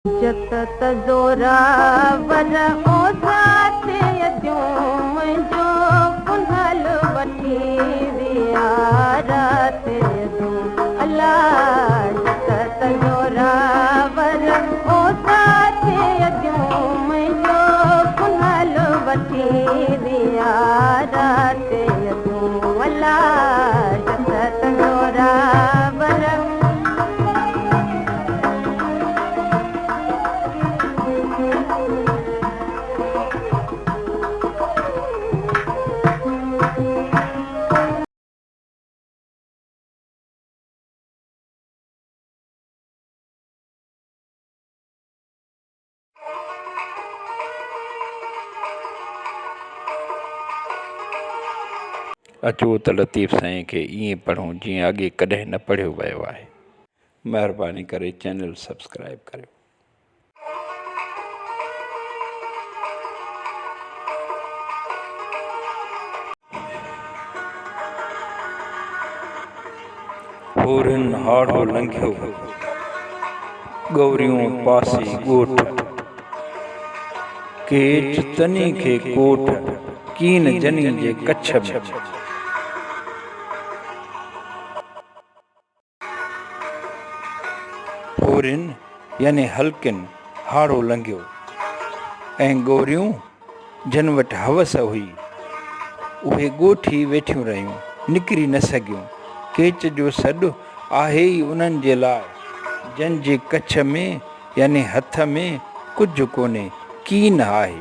जत ज़ोरावर ओ साथे अचूं मुंहिंजो कुंडल वठी विया रात जूं अलाह जत ज़ोरावर ओ साथे अचूं मुंहिंजो कुंडल वठी विया रात जूं अलाह जत ज़ोरावर अचो त लतीफ़ साईं खे ईअं पढ़ूं जीअं अॻे कॾहिं न पढ़ियो वियो आहे। महिरबानी करे चैनल सब्सक्राइब करियो। होरन हाड़ो लंघियो गौरियूं पासी ॻोठ केच तनी खे कोठ कीन जनी जे कच्छ में होरिन यानी हल्किन हाड़ो लंघियो ऐं गौरियूं जन वटि हवस हुई उहे ॻोठी वेठियूं रहियूं निकिरी न सघियूं। केच जो सॾु आहे ई उन्हनि जे लाइ जंहिंजे कच्छ में यानी हथ में कुझु कोन्हे कीन आहे।